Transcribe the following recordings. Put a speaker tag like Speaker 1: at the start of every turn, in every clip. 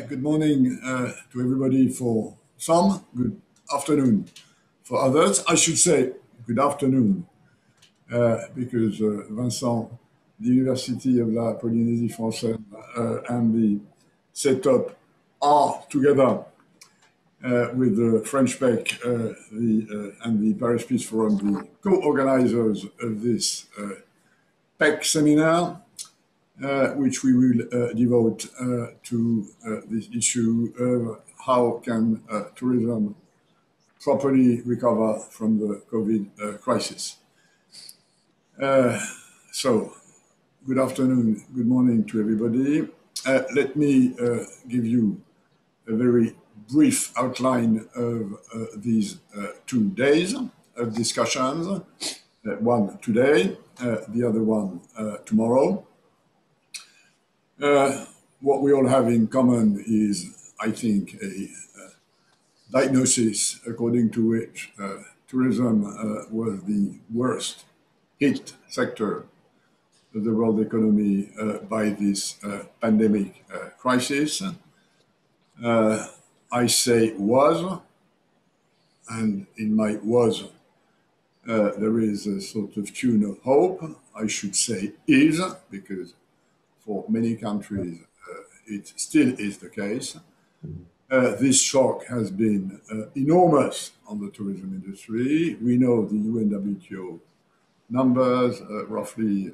Speaker 1: Good morning to everybody for some, good afternoon for others. I should say good afternoon because Vincent, the University of la Polynésie Française and the setup are together with the French PEC and the Paris Peace Forum, the co-organizers of this PEC seminar. Which we will devote to this issue of how can tourism properly recover from the COVID crisis. So, good afternoon, good morning to everybody. Let me give you a very brief outline of these 2 days of discussions. One today, the other one tomorrow. What we all have in common is, I think, a diagnosis according to which tourism was the worst hit sector of the world economy by this pandemic crisis. I say was, and in my was, there is a sort of tune of hope. I should say is, because for many countries, it still is the case. This shock has been enormous on the tourism industry. We know the UNWTO numbers, roughly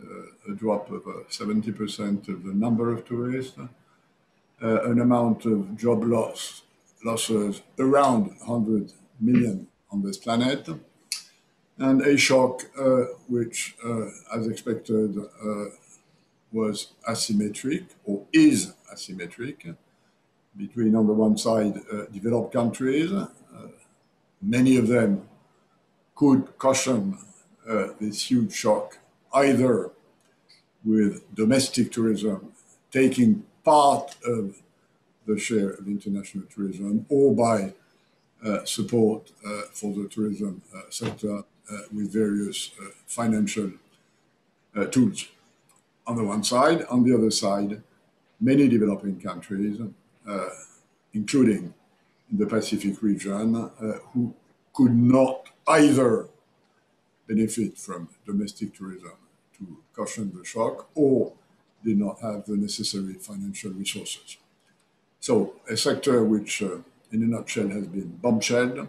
Speaker 1: a drop of 70% of the number of tourists, an amount of job losses around 100 million on this planet, and a shock which, as expected, was asymmetric or is asymmetric between, on the one side, developed countries. Many of them could cushion this huge shock either with domestic tourism taking part of the share of international tourism or by support for the tourism sector with various financial tools. On the one side. On the other side, many developing countries, including in the Pacific region, who could not either benefit from domestic tourism to cushion the shock or did not have the necessary financial resources. So a sector which, in a nutshell, has been bombshelled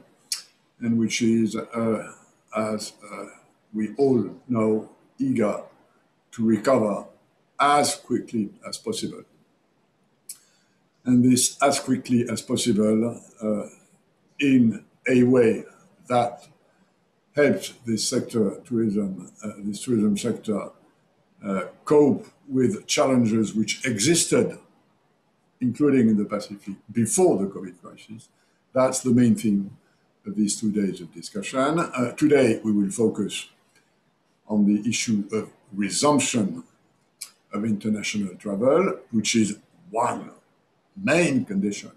Speaker 1: and which is, as we all know, eager to recover as quickly as possible. And this as quickly as possible in a way that helps this sector, this tourism sector, cope with challenges which existed, including in the Pacific, before the COVID crisis. That's the main theme of these 2 days of discussion. Today, we will focus on the issue of resumption of international travel, which is one main condition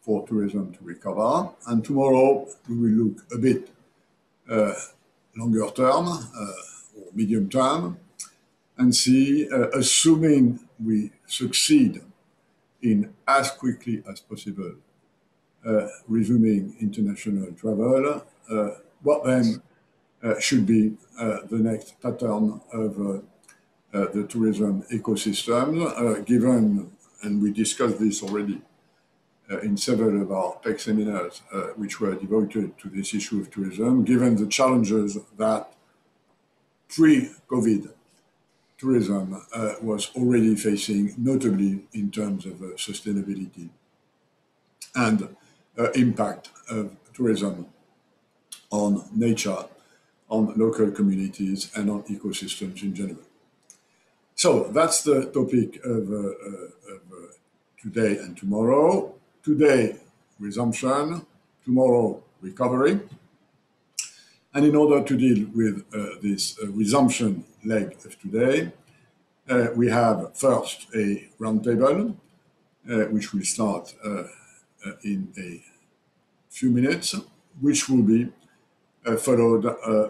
Speaker 1: for tourism to recover. And tomorrow, we will look a bit longer term or medium term and see, assuming we succeed in as quickly as possible resuming international travel, what then should be the next pattern of the tourism ecosystem, given, and we discussed this already in several of our PEC seminars, which were devoted to this issue of tourism, given the challenges that pre-COVID tourism was already facing, notably in terms of sustainability and impact of tourism on nature, on local communities, and on ecosystems in general. So that's the topic of today and tomorrow. Today, resumption. Tomorrow, recovery. And in order to deal with this resumption leg of today, we have first a roundtable, which will start in a few minutes, which will be followed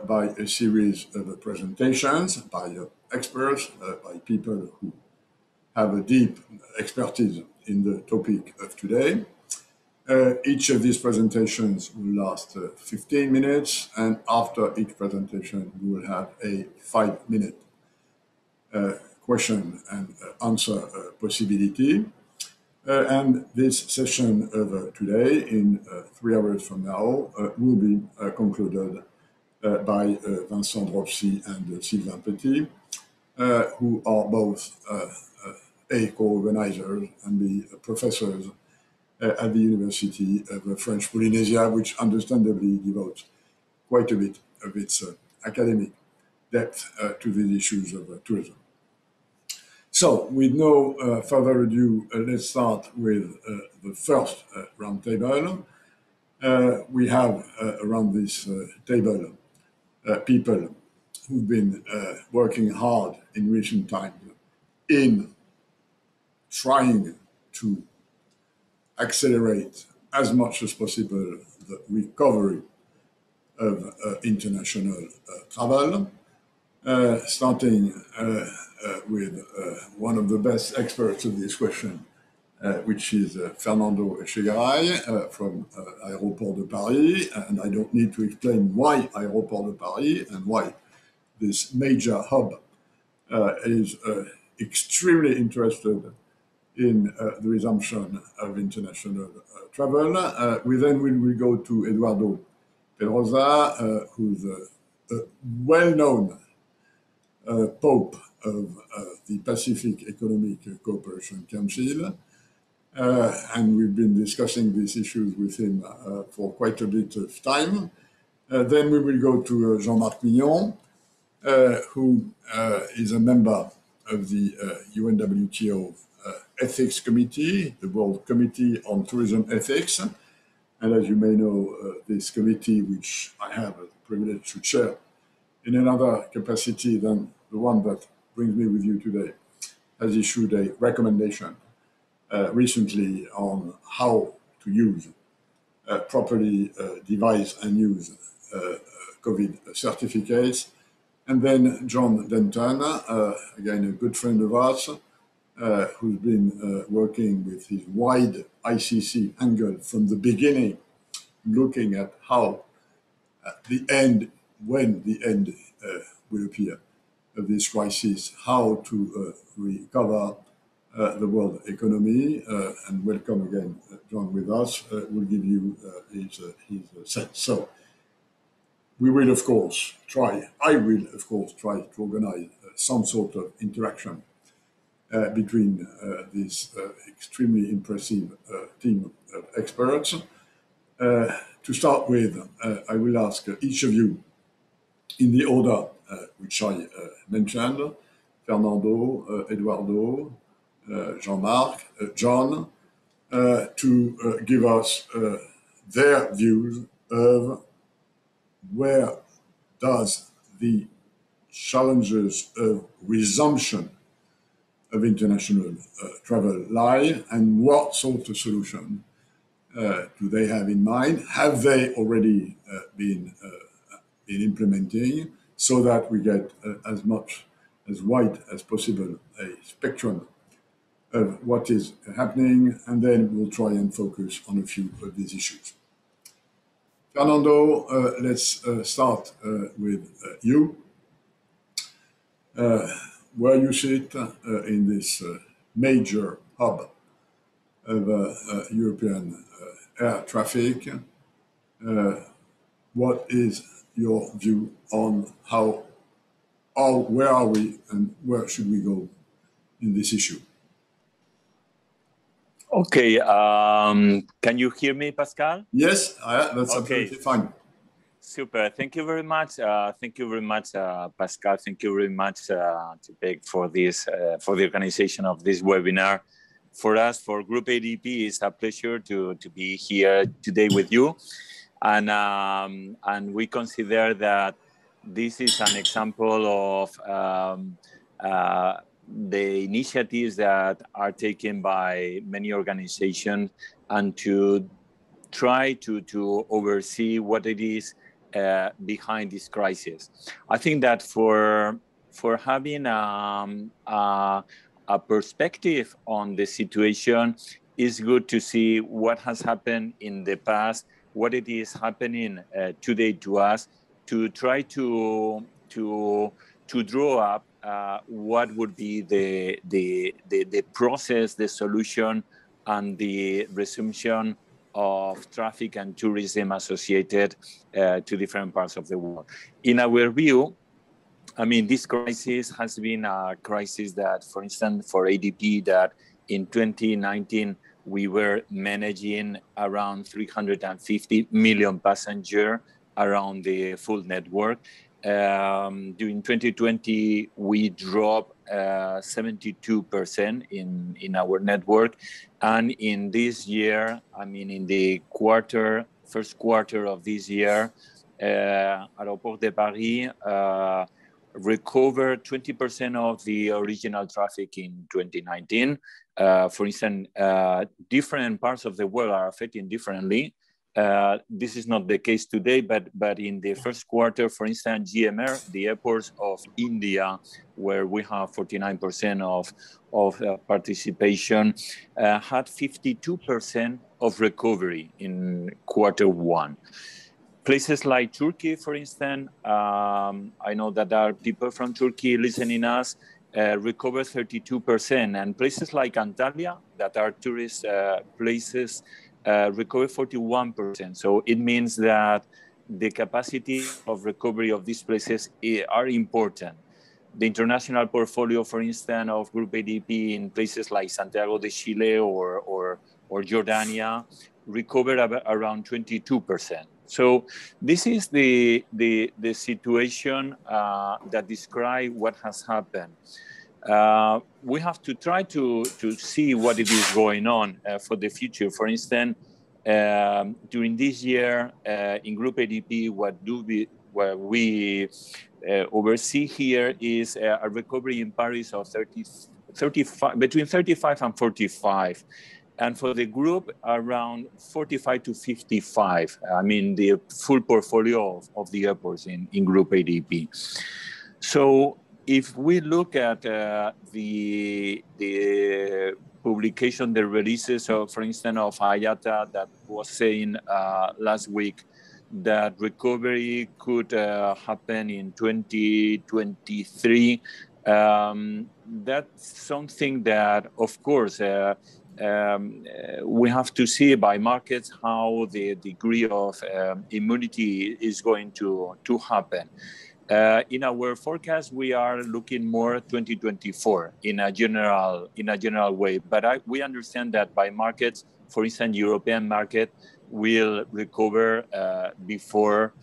Speaker 1: by a series of presentations by experts, by people who have a deep expertise in the topic of today. Each of these presentations will last 15 minutes, and after each presentation, we will have a 5-minute question and answer possibility. And this session of today, in 3 hours from now, will be concluded by Vincent Dropsy and Sylvain Petit, who are both A, co-organizers and B, professors at the University of French Polynesia, which understandably devotes quite a bit of its academic depth to the issues of tourism. So, with no further ado, let's start with the first roundtable. We have around this table people who've been working hard in recent times in trying to accelerate as much as possible the recovery of international travel, starting with one of the best experts of this question, which is Fernando Echegaray from Aéroport de Paris. And I don't need to explain why Aéroport de Paris and why this major hub is extremely interested in the resumption of international travel. We then will go to Eduardo Pedrosa, who's a well-known Pope of the Pacific Economic Cooperation Council. And we've been discussing these issues with him for quite a bit of time. Then we will go to Jean-Marc Mignon, who is a member of the UNWTO Ethics Committee, the World Committee on Tourism Ethics. And as you may know, this committee, which I have the privilege to chair in another capacity than the one that brings me with you today, has issued a recommendation recently on how to use, properly devise and use COVID certificates. And then John Denton, again, a good friend of ours, who's been working with his wide ICC angle from the beginning, looking at how when the end will appear of this crisis, how to recover the world economy. And welcome again, John, with us. Will give you his sense. So we will, of course, I will, of course, try to organize some sort of interaction between this extremely impressive team of experts. To start with, I will ask each of you, in the order which I mentioned, Fernando, Eduardo, Jean-Marc, John, to give us their views of where does the challenges of resumption of international travel lie, and what sort of solution do they have in mind? Have they already been implementing, so that we get as wide as possible a spectrum of what is happening, and then we'll try and focus on a few of these issues. Fernando, let's start with you. Where you sit in this major hub of European air traffic, what is your view on where are we and where should we go in this issue?
Speaker 2: Okay, can you hear me, Pascal?
Speaker 1: Yes, that's absolutely fine.
Speaker 2: Super, thank you very much. Thank you very much, Pascal. Thank you very much to Peg for this, for the organization of this webinar. For us, for Group ADP, it's a pleasure to be here today with you. And we consider that this is an example of the initiatives that are taken by many organizations and to try to oversee what it is behind this crisis. I think that for having a perspective on the situation, it's good to see what has happened in the past, what it is happening today to us, to try to draw up what would be the process, the solution, and the resumption of traffic and tourism associated to different parts of the world. In our view, I mean, this crisis has been a crisis that, for instance, for ADP, that in 2019, we were managing around 350 million passengers around the full network. During 2020, we dropped 72% in our network. And in this year, I mean, in the first quarter of this year, Aéroport de Paris recovered 20% of the original traffic in 2019. For instance, different parts of the world are affecting differently. This is not the case today, but in the first quarter, for instance, GMR, the airports of India, where we have 49% of participation, had 52% of recovery in quarter one. Places like Turkey, for instance, I know that there are people from Turkey listening us, recover 32%. And places like Antalya, that are tourist places, recover 41%. So it means that the capacity of recovery of these places are important. The international portfolio, for instance, of Group ADP in places like Santiago de Chile or Jordania recovered around 22%. So this is the situation that describes what has happened. We have to try to see what it is going on for the future. For instance, during this year in Group ADP, what we oversee here is a recovery in Paris of 35, between 35 and 45. And for the group, around 45 to 55. I mean, the full portfolio of the airports in Group ADP. So if we look at the publication, the releases of, for instance, of IATA that was saying last week that recovery could happen in 2023, that's something that, of course, we have to see by markets how the degree of immunity is going to happen. In our forecast, we are looking more 2024 in a general way. But we understand that by markets, for instance, European market will recover before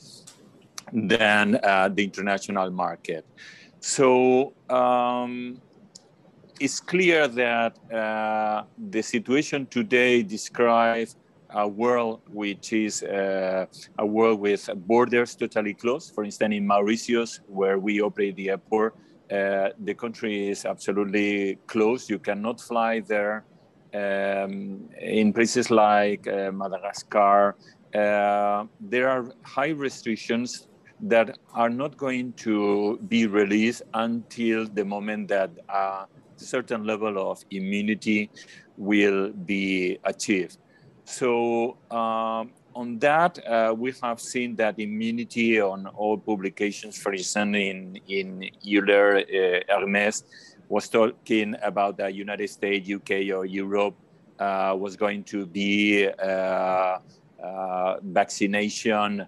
Speaker 2: than the international market. So it's clear that the situation today describes a world which is a world with borders totally closed. For instance, in Mauritius, where we operate the airport, the country is absolutely closed. You cannot fly there. In places like Madagascar, there are high restrictions that are not going to be released until the moment that a certain level of immunity will be achieved. So on that, we have seen that immunity on all publications. For instance, in Euler, Hermes was talking about the United States, UK, or Europe was going to be vaccination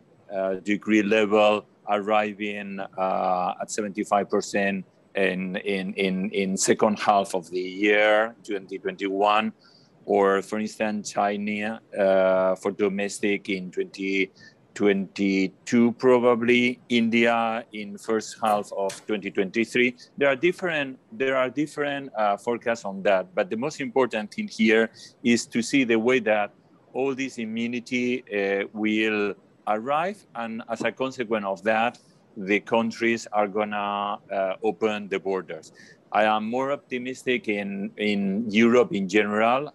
Speaker 2: degree level arriving at 75% in second half of the year 2021, or for instance China for domestic in 2022, probably India in first half of 2023. There are different forecasts on that, but the most important thing here is to see the way that all this immunity will arrive, and as a consequence of that, the countries are gonna open the borders. I am more optimistic in Europe in general.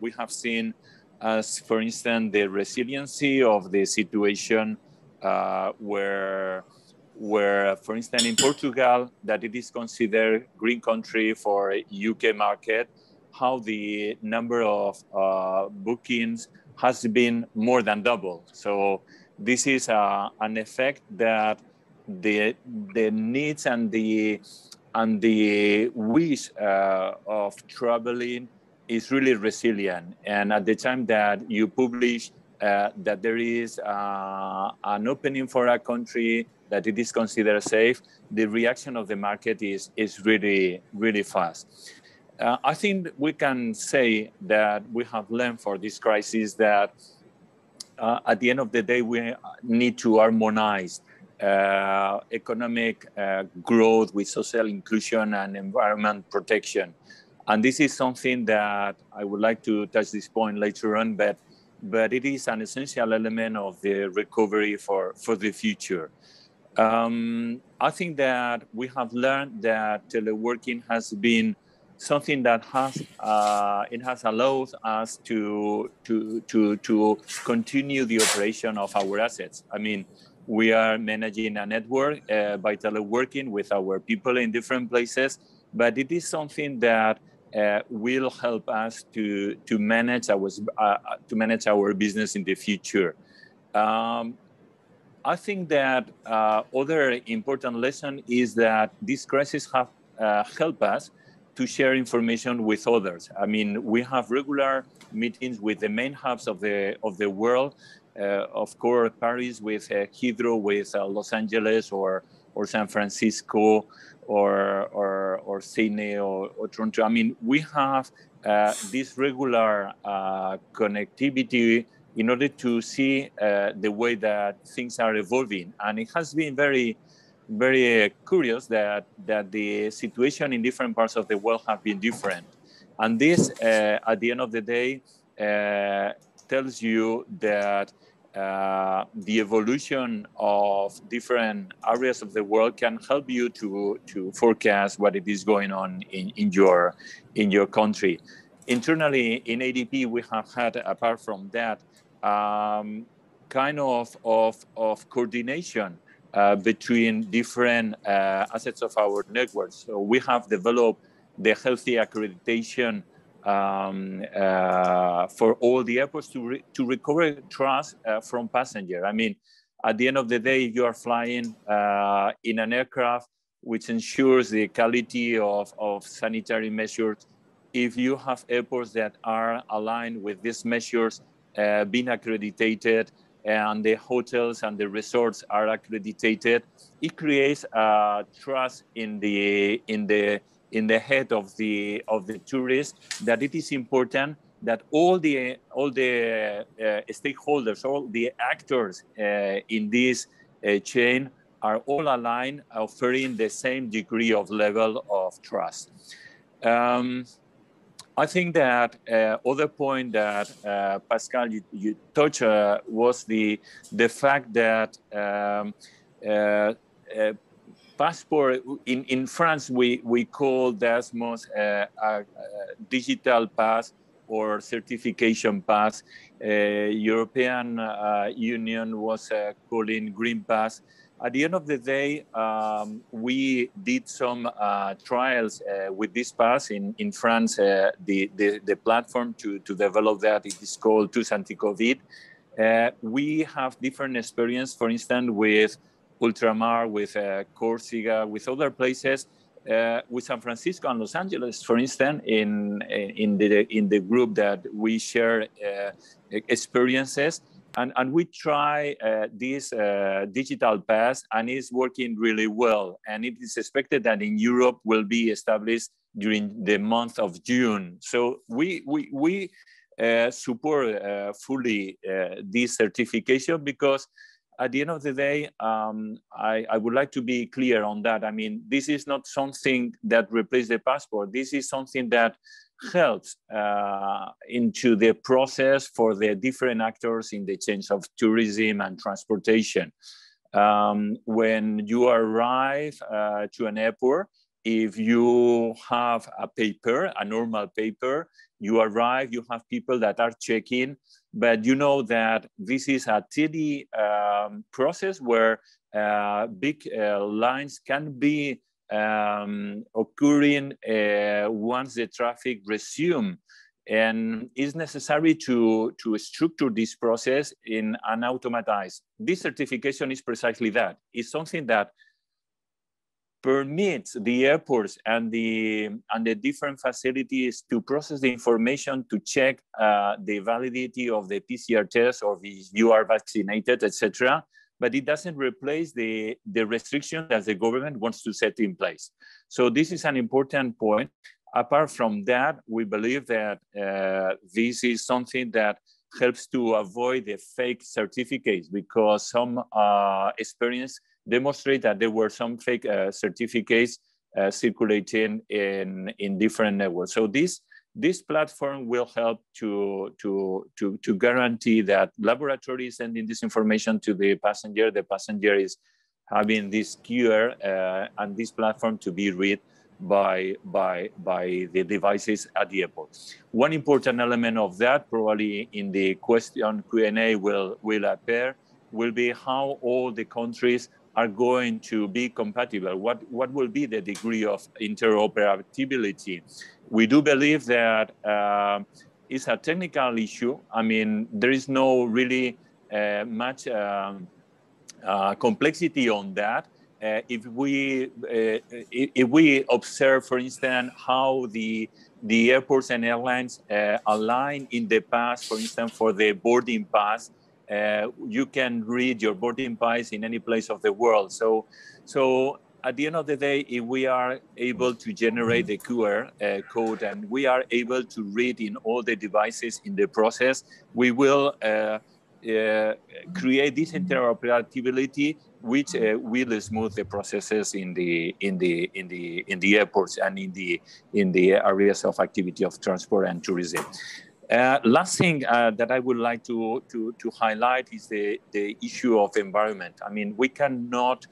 Speaker 2: We have seen, as for instance, the resiliency of the situation where, for instance, in Portugal, that it is considered green country for UK market, how the number of bookings has been more than double. So this is an effect that the needs and the wish of traveling is really resilient. And at the time that you publish that there is an opening for a country, that it is considered safe, the reaction of the market is really, really fast. I think we can say that we have learned for this crisis that at the end of the day, we need to harmonize economic growth with social inclusion and environment protection. And this is something that I would like to touch this point later on, but it is an essential element of the recovery for the future. I think that we have learned that teleworking has been something that has allowed us to continue the operation of our assets. I mean, we are managing a network by teleworking with our people in different places, but it is something that will help us to manage our business in the future. I think that other important lesson is that this crisis have helped us to share information with others. I mean, we have regular meetings with the main hubs of the world. Of course, Paris with Heathrow, with Los Angeles or San Francisco or Sydney or Toronto. I mean, we have this regular connectivity in order to see the way that things are evolving. And it has been very, very curious that the situation in different parts of the world have been different. And this, at the end of the day, tells you that the evolution of different areas of the world can help you to forecast what it is going on in your country. Internally in ADP, we have had, apart from that, kind of coordination between different assets of our network. So we have developed the healthy accreditation for all the airports to recover trust from passenger. I mean, at the end of the day, if you are flying in an aircraft which ensures the quality of sanitary measures, if you have airports that are aligned with these measures, being accredited, and the hotels and the resorts are accredited, it creates trust in the head of the tourist that it is important that all the stakeholders, all the actors in this chain are all aligned, offering the same degree of level of trust. I think that other point that Pascal you touched was the fact that passport in France we call Dasmos a digital pass or certification pass. European Union was calling green pass. At the end of the day, we did some trials with this pass in France. The platform to develop that, it is called Tous Anti-COVID. We have different experience, for instance, with Ultramar, with Corsica, with other places, with San Francisco and Los Angeles, for instance, in the group that we share experiences. And we try this digital pass, and it's working really well. And it is expected that in Europe will be established during the month of June. So we support fully this certification, because at the end of the day, I would like to be clear on that. I mean, this is not something that replaces the passport. This is something that helps into the process for the different actors in the chains of tourism and transportation. When you arrive to an airport, if you have a paper, a normal paper, you arrive, you have people that are checking, but you know that this is a tedious process where big lines can be occurring once the traffic resumes. And it's necessary to structure this process in an automatized. This certification is precisely that. It's something that permits the airports and the different facilities to process the information to check the validity of the PCR test or if you are vaccinated, etc. But it doesn't replace the restriction that the government wants to set in place. So this is an important point. Apart from that, we believe that this is something that helps to avoid the fake certificates, because some experience demonstrate that there were some fake certificates circulating in different networks. So this platform will help to guarantee that laboratories sending this information to the passenger is having this QR and this platform to be read by the devices at the airport. One important element of that, probably in the question Q&A will appear, will be how all the countries are going to be compatible. What will be the degree of interoperability? We do believe that it's a technical issue. I mean, there is no really much complexity on that. If we observe, for instance, how the airports and airlines align in the past, for instance, for the boarding pass, you can read your boarding pass in any place of the world. So at the end of the day, if we are able to generate the QR code and we are able to read in all the devices in the process, we will create this interoperability, which will smooth the processes in the airports and in the areas of activity of transport and tourism. Last thing that I would like to highlight is the issue of environment. I mean, we cannot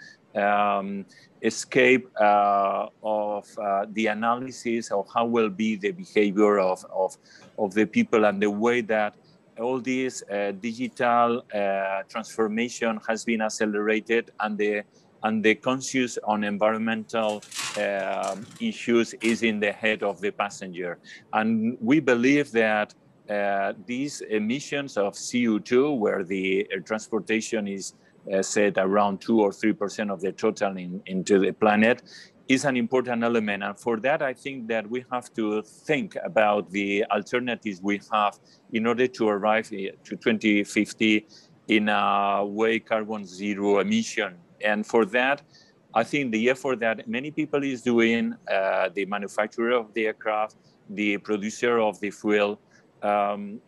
Speaker 2: escape of the analysis of how will be the behavior of the people and the way that all this digital transformation has been accelerated, and the conscious on environmental issues is in the head of the passenger. And we believe that these emissions of CO2, where the air transportation is set around 2 or 3% of the total into the planet, is an important element. And for that, I think that we have to think about the alternatives we have in order to arrive to 2050 in a way carbon zero emission. And for that, I think the effort that many people is doing, the manufacturer of the aircraft, the producer of the fuel,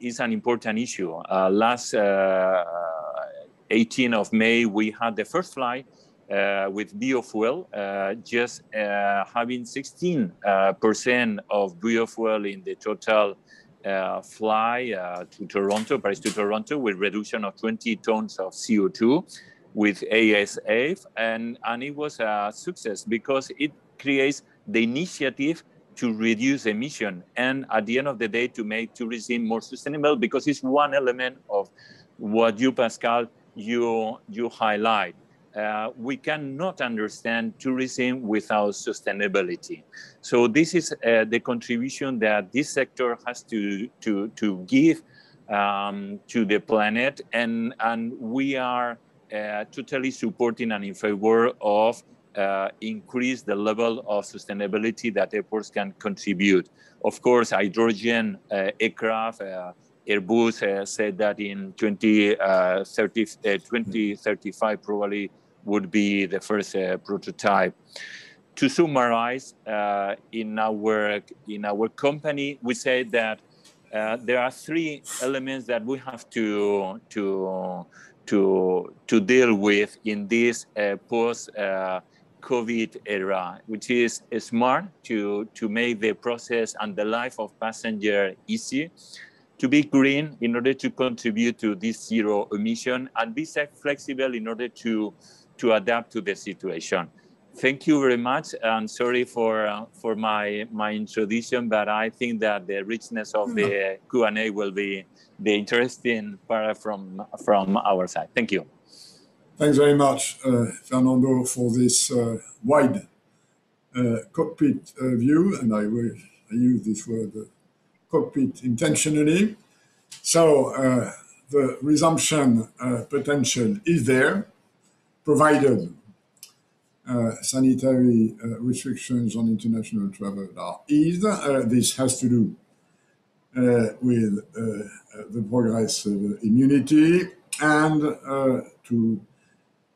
Speaker 2: is an important issue. Last 18th of May, we had the first flight with biofuel, just having 16% of biofuel in the total fly to Toronto, Paris to Toronto, with reduction of 20 tons of CO2 with ASF. And it was a success because it creates the initiative to reduce emission and at the end of the day to make tourism more sustainable, because it's one element of what you, Pascal, you highlight. We cannot understand tourism without sustainability. So this is the contribution that this sector has to give to the planet, and we are totally supporting and in favor of increase the level of sustainability that airports can contribute. Of course, hydrogen aircraft, Airbus said that in 2035 probably would be the first prototype. To summarize, in our company, we say that there are three elements that we have to deal with in this post COVID era, which is smart to make the process and the life of passenger easy, to be green in order to contribute to this zero emission, and be flexible in order to adapt to the situation. Thank you very much, and sorry for my introduction, but I think that the richness of the Q&A will be the interesting part from our side. Thank you.
Speaker 1: Thanks very much, Fernando, for this wide cockpit view, and I use this word cockpit intentionally. So the resumption potential is there, provided sanitary restrictions on international travel are eased. This has to do with the progress of immunity and to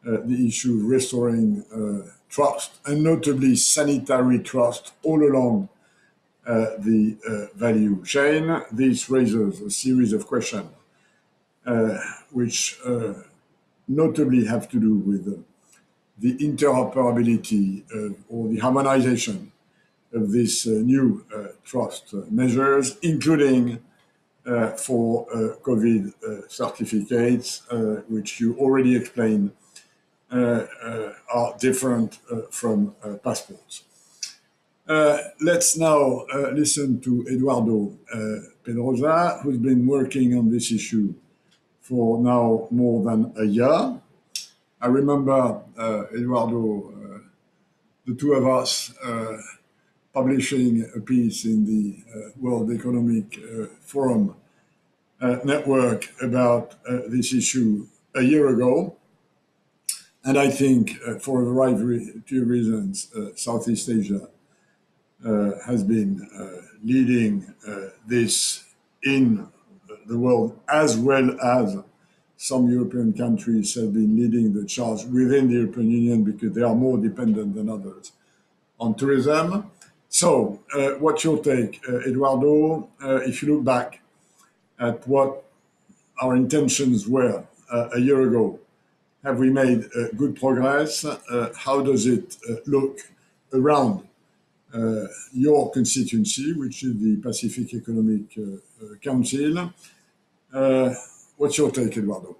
Speaker 1: the issue of restoring trust, and notably sanitary trust all along the value chain. This raises a series of questions which notably have to do with the interoperability or the harmonization of these new trust measures, including for COVID certificates, which you already explained are different from passports. Let's now listen to Eduardo Pedrosa, who's been working on this issue for now more than a year. I remember, Eduardo, the two of us publishing a piece in the World Economic Forum network about this issue a year ago. And I think for a variety of reasons, Southeast Asia has been leading this in the world, as well as some European countries have been leading the charge within the European Union because they are more dependent than others on tourism. So what's your take, Eduardo? If you look back at what our intentions were a year ago, have we made good progress? How does it look around your constituency, which is the Pacific Economic Council? What's your take, Eduardo?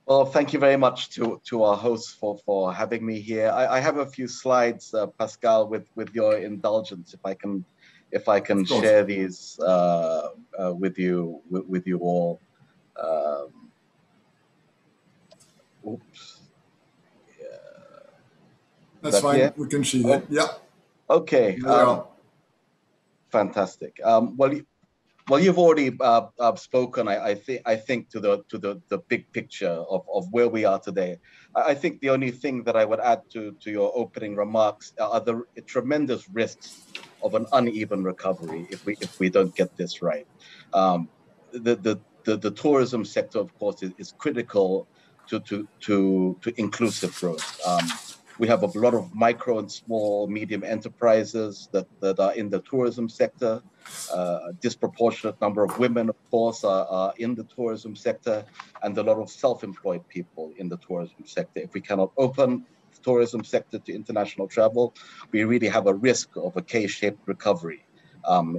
Speaker 3: Well, thank you very much to our hosts for having me here. I have a few slides, Pascal, with your indulgence, if I can share these with you all. Oops. Yeah.
Speaker 1: That's fine. Here? We can see that. Yeah.
Speaker 3: Okay. Fantastic. Well, you've already spoken. I think to the big picture of where we are today. I think the only thing that I would add to your opening remarks are the tremendous risks of an uneven recovery if we don't get this right. The tourism sector, of course, is critical to inclusive growth. We have a lot of micro and small, medium enterprises that are in the tourism sector. A disproportionate number of women, of course, are in the tourism sector, and a lot of self-employed people in the tourism sector. If we cannot open the tourism sector to international travel, we really have a risk of a K-shaped recovery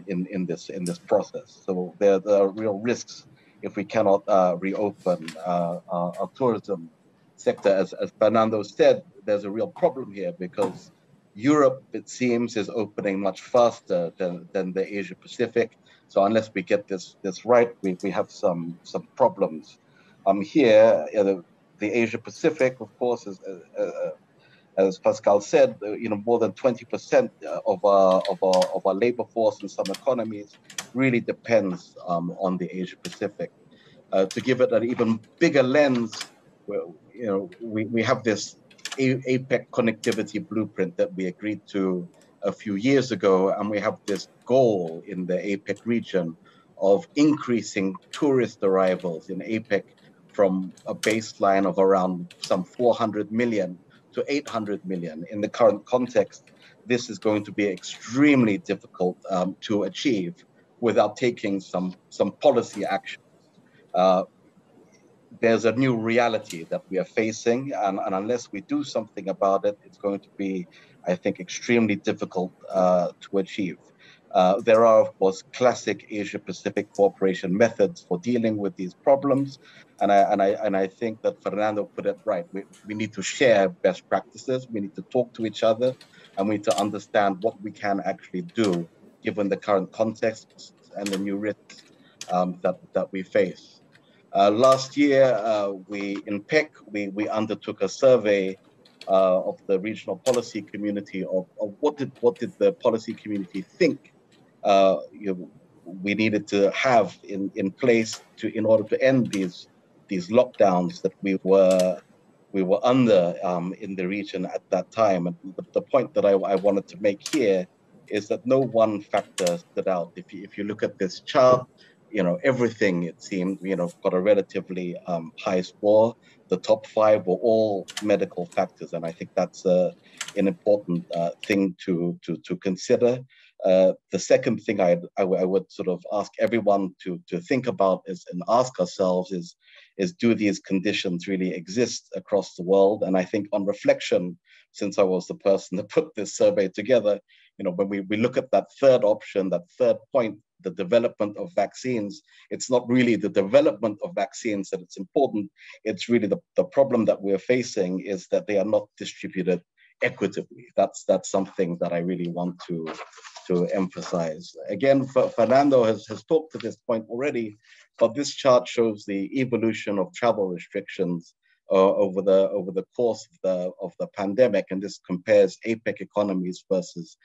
Speaker 3: in this process. So there are real risks if we cannot reopen our tourism sector. As Fernando said, there's a real problem here because Europe, it seems, is opening much faster than the Asia Pacific. So unless we get this right, we have some problems. Here, the Asia Pacific, of course, as Pascal said, more than 20% of our labor force in some economies really depends on the Asia Pacific. To give it an even bigger lens, we have this APEC connectivity blueprint that we agreed to a few years ago, and we have this goal in the APEC region of increasing tourist arrivals in APEC from a baseline of around some 400 million to 800 million. In the current context, this is going to be extremely difficult to achieve without taking some policy action. There's a new reality that we are facing, and unless we do something about it, it's going to be, I think, extremely difficult to achieve. There are, of course, classic Asia-Pacific cooperation methods for dealing with these problems, and I think that Fernando put it right. We need to share best practices, we need to talk to each other, and we need to understand what we can actually do given the current context and the new risks that we face. Last year, in PEC, we undertook a survey of the regional policy community of what did the policy community think we needed to have in place in order to end these lockdowns that we were under in the region at that time. And the point that I wanted to make here is that no one factor stood out. If you look at this chart, everything, it seemed, got a relatively high score. The top 5 were all medical factors, and I think that's an important thing to consider. The second thing I would sort of ask everyone to think about and ask ourselves is do these conditions really exist across the world? And I think on reflection, since I was the person that put this survey together, when we look at that third option, that third point, the development of vaccines, it's not really the development of vaccines that it's important. It's really the problem that we're facing is that they are not distributed equitably. That's something that I really want to emphasize. Again, Fernando has talked to this point already, but this chart shows the evolution of travel restrictions over the course of the pandemic, and this compares APEC economies versus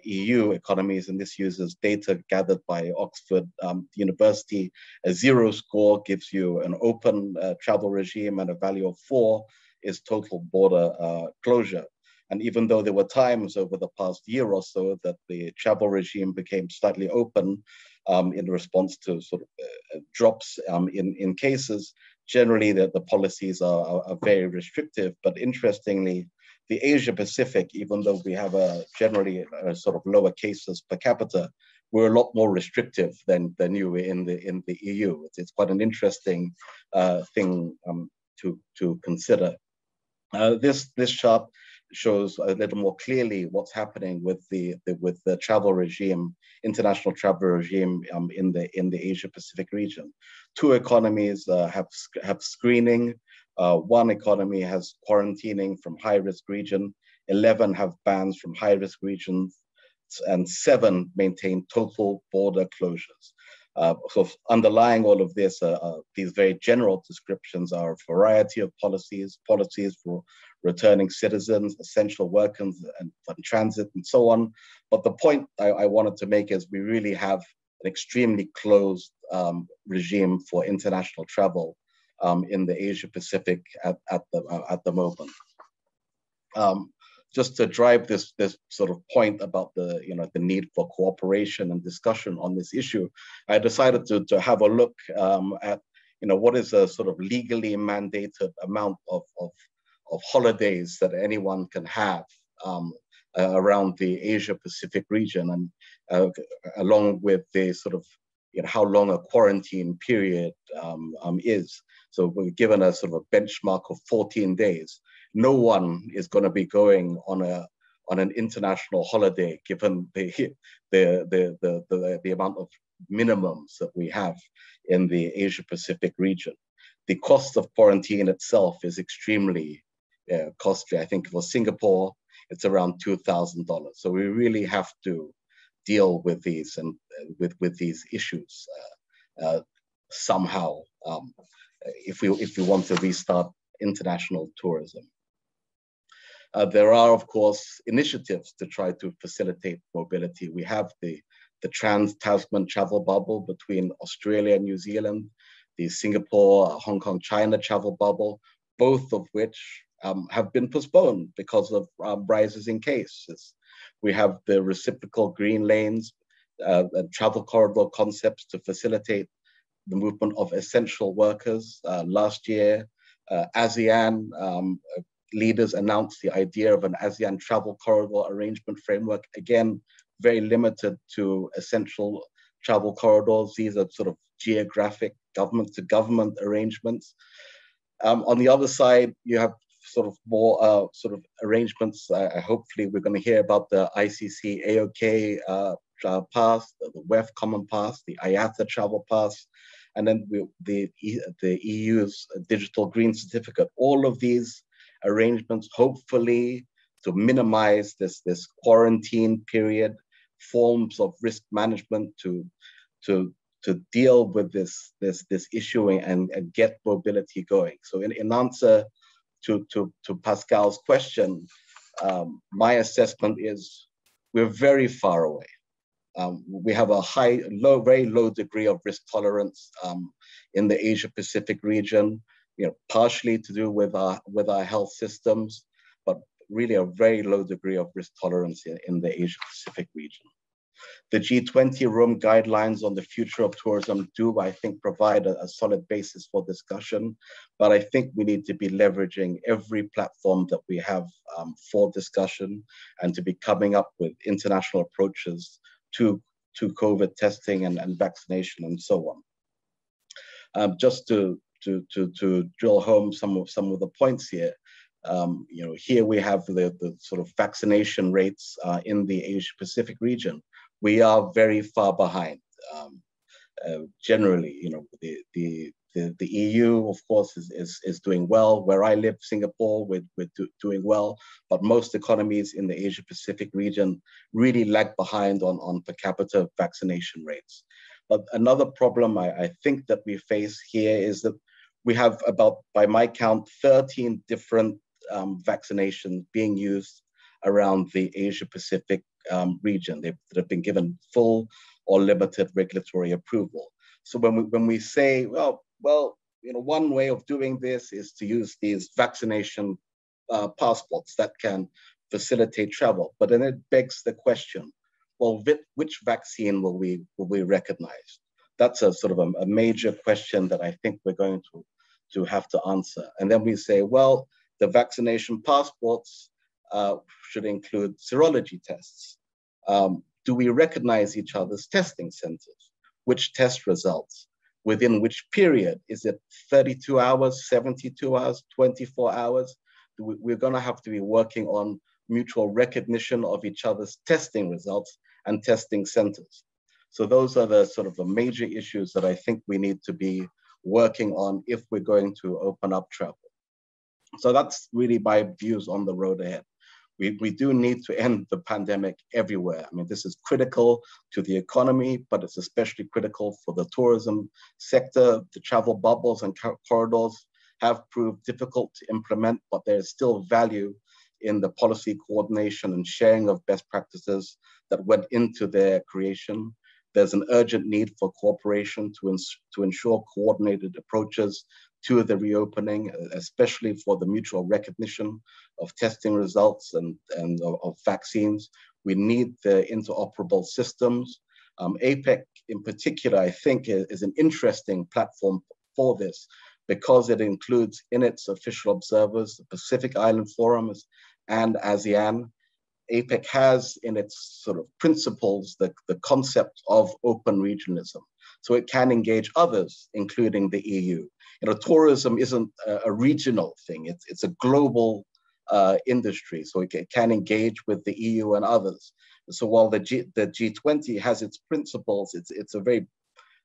Speaker 3: EU economies, and this uses data gathered by Oxford University. A 0 score gives you an open travel regime, and a value of 4 is total border closure. And even though there were times over the past year or so that the travel regime became slightly open in response to sort of drops in cases, generally the policies are very restrictive. But interestingly, the Asia Pacific, even though we have generally sort of lower cases per capita, we're a lot more restrictive than you in the EU. It's quite an interesting thing to consider. This chart shows a little more clearly what's happening with the travel regime, international travel regime in the Asia Pacific region. 2 economies have screening. 1 economy has quarantining from high risk region. 11 have bans from high risk regions, and 7 maintain total border closures. So underlying all of this, these very general descriptions are a variety of policies for returning citizens, essential workers, and transit, and so on. But the point I wanted to make is we really have an extremely closed regime for international travel in the Asia Pacific at the moment. Just to drive this sort of point about the need for cooperation and discussion on this issue, I decided to have a look at what is a sort of legally mandated amount of holidays that anyone can have around the Asia Pacific region, and along with the sort of how long a quarantine period is. So we're given a sort of a benchmark of 14 days. No one is going to be going on an international holiday given the amount of minimums that we have in the Asia Pacific region. The cost of quarantine itself is extremely costly. I think for Singapore, it's around $2,000. So we really have to deal with these and with these issues somehow if we want to restart international tourism. There are, of course, initiatives to try to facilitate mobility. We have the trans-Tasman travel bubble between Australia and New Zealand, the Singapore, Hong Kong, China travel bubble, both of which have been postponed because of rises in cases. We have the reciprocal green lanes and travel corridor concepts to facilitate the movement of essential workers. Last year, ASEAN leaders announced the idea of an ASEAN travel corridor arrangement framework. Again, very limited to essential travel corridors. These are sort of geographic government-to-government arrangements. On the other side, you have sort of more sort of arrangements. Hopefully, we're going to hear about the ICC AOK pass, the WEF Common Pass, the IATA Travel Pass, and then the EU's Digital Green Certificate. All of these arrangements, hopefully, to minimize this quarantine period, forms of risk management to deal with this issue and get mobility going. So in answer to Pascal's question, my assessment is we're very far away. We have a very low degree of risk tolerance in the Asia Pacific region, partially to do with our health systems, but really a very low degree of risk tolerance in the Asia Pacific region. The G20 Rome guidelines on the future of tourism do, I think, provide a solid basis for discussion, but I think we need to be leveraging every platform that we have for discussion and to be coming up with international approaches to COVID testing and vaccination and so on. Just to drill home some of the points here, here we have the sort of vaccination rates in the Asia Pacific region. We are very far behind. Generally, the EU, of course, is doing well. Where I live, Singapore, we're doing well, but most economies in the Asia Pacific region really lag behind on per capita vaccination rates. But another problem I think that we face here is that we have about, by my count, 13 different vaccinations being used around the Asia Pacific region that have been given full or limited regulatory approval. So when we say, well, one way of doing this is to use these vaccination passports that can facilitate travel, but then it begs the question, well, which vaccine will we recognize? That's a sort of a major question that I think we're going to have to answer. And then we say, well, the vaccination passports should include serology tests. Do we recognize each other's testing centers? Which test results? Within which period? Is it 32 hours, 72 hours, 24 hours? We're going to have to be working on mutual recognition of each other's testing results and testing centers. So those are the sort of the major issues that I think we need to be working on if we're going to open up travel. So that's really my views on the road ahead. We do need to end the pandemic everywhere. I mean, this is critical to the economy, but it's especially critical for the tourism sector. The travel bubbles and corridors have proved difficult to implement, but there is still value in the policy coordination and sharing of best practices that went into their creation. There's an urgent need for cooperation to ensure coordinated approaches to the reopening, especially for the mutual recognition of testing results and of vaccines. We need the interoperable systems. APEC in particular, I think, is an interesting platform for this because it includes in its official observers the Pacific Island Forums and ASEAN. APEC has in its sort of principles the concept of open regionalism. So it can engage others, including the EU. Tourism isn't a regional thing. It's a global industry. So it can engage with the EU and others. So while the G20 has its principles, it's a very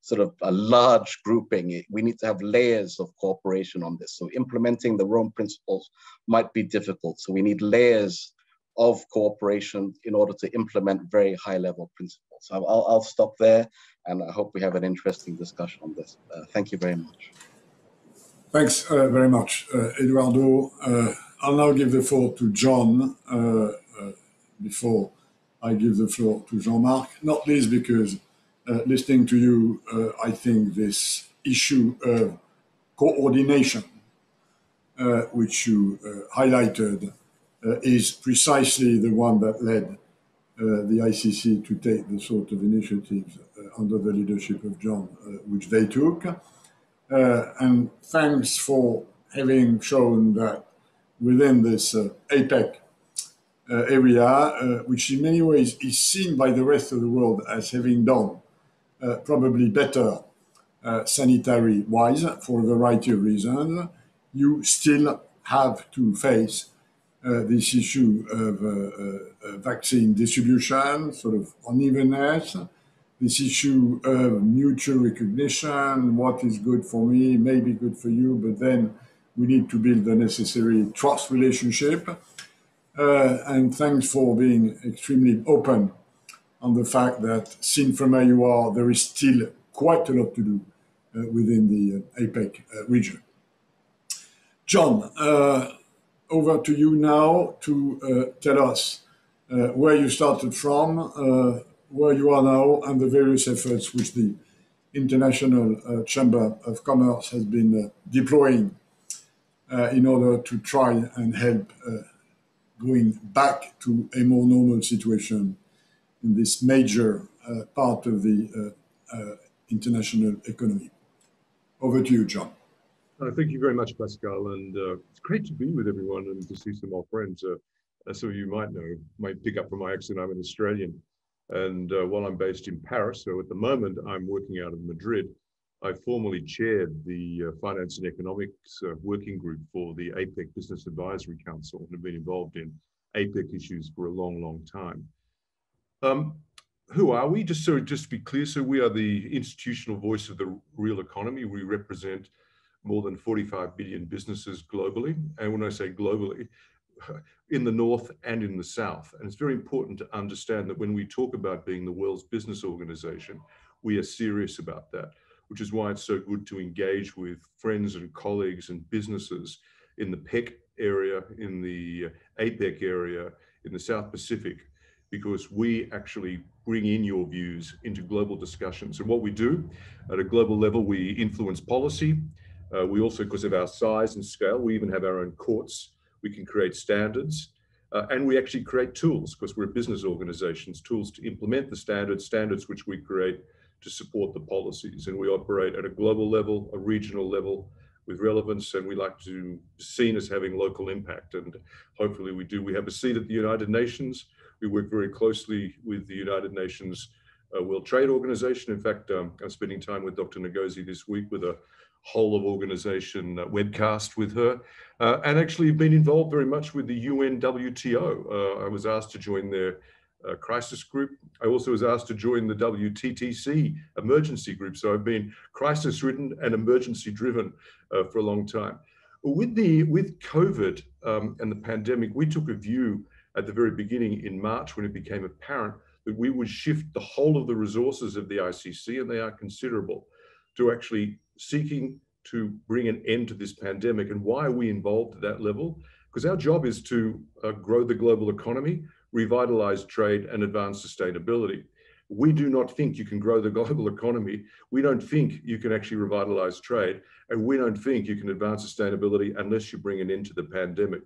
Speaker 3: sort of a large grouping. We need to have layers of cooperation on this. So implementing the Rome principles might be difficult. So we need layers of cooperation in order to implement very high level principles. So I'll stop there, and I hope we have an interesting discussion on this. Thank you very much.
Speaker 1: Thanks very much, Eduardo. I'll now give the floor to John before I give the floor to Jean-Marc, not least because listening to you, I think this issue of coordination, which you highlighted, is precisely the one that led the ICC to take the sort of initiatives under the leadership of John, which they took. And thanks for having shown that within this APEC area, which in many ways is seen by the rest of the world as having done probably better sanitary-wise for a variety of reasons, you still have to face this issue of vaccine distribution, sort of unevenness, this issue of mutual recognition, what is good for me may be good for you, but then we need to build the necessary trust relationship. And thanks for being extremely open on the fact that, seen from where you are, there is still quite a lot to do within the APEC region. John, over to you now to tell us where you started from, where you are now, and the various efforts which the International Chamber of Commerce has been deploying in order to try and help going back to a more normal situation in this major part of the international economy. Over to you, John.
Speaker 4: Thank you very much, Pascal, and it's great to be with everyone and to see some old friends. As some of you might pick up from my accent, I'm an Australian, and while I'm based in Paris, so at the moment I'm working out of Madrid, I formerly chaired the Finance and Economics Working Group for the APEC Business Advisory Council and have been involved in APEC issues for a long, long time. Who are we? Just to be clear, so we are the institutional voice of the real economy. We represent more than 45 billion businesses globally. And when I say globally, in the North and in the South. And it's very important to understand that when we talk about being the world's business organization, we are serious about that, which is why it's so good to engage with friends and colleagues and businesses in the PEC area, in the APEC area, in the South Pacific, because we actually bring in your views into global discussions. And what we do at a global level, we influence policy. We also, because of our size and scale, we even have our own courts. We can create standards, and we actually create tools, because we're a business organizations, tools to implement the standards which we create to support the policies. And we operate at a global level, a regional level, with relevance, and we like to be seen as having local impact, and hopefully we do. We have a seat at the United Nations. We work very closely with the United Nations World Trade Organization. In fact, I'm spending time with Dr. Ngozi this week with a whole of organization webcast with her, and actually been involved very much with the UN WTO. I was asked to join their crisis group. I also was asked to join the WTTC emergency group. So I've been crisis ridden and emergency driven for a long time. With COVID and the pandemic, we took a view at the very beginning in March when it became apparent that we would shift the whole of the resources of the ICC, and they are considerable, to actually seeking to bring an end to this pandemic. And why are we involved at that level? Because our job is to grow the global economy, revitalize trade, and advance sustainability. We do not think you can grow the global economy. We don't think you can actually revitalize trade. And we don't think you can advance sustainability unless you bring an end to the pandemic.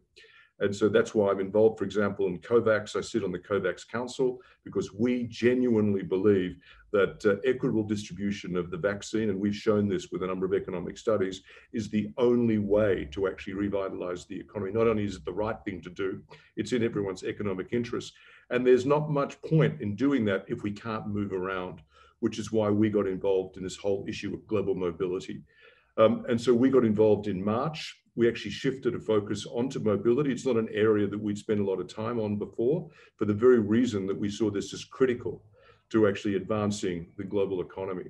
Speaker 4: And so that's why I'm involved, for example, in COVAX. I sit on the COVAX Council because we genuinely believe that equitable distribution of the vaccine, and we've shown this with a number of economic studies, is the only way to actually revitalize the economy. Not only is it the right thing to do, it's in everyone's economic interest. And there's not much point in doing that if we can't move around, which is why we got involved in this whole issue of global mobility. And so we got involved in March. We actually shifted a focus onto mobility. It's not an area that we'd spent a lot of time on before, for the very reason that we saw this as critical to actually advancing the global economy.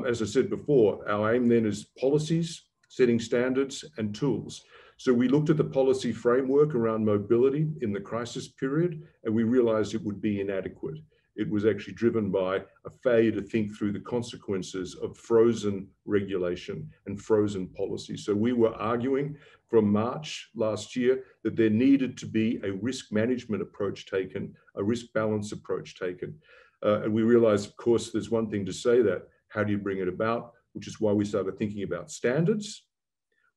Speaker 4: As I said before, our aim then is policies, setting standards, and tools. So we looked at the policy framework around mobility in the crisis period, and we realized it would be inadequate. It was actually driven by a failure to think through the consequences of frozen regulation and frozen policy. So we were arguing from March last year that there needed to be a risk management approach taken, a risk balance approach taken. And we realized, of course, there's one thing to say that, how do you bring it about? Which is why we started thinking about standards,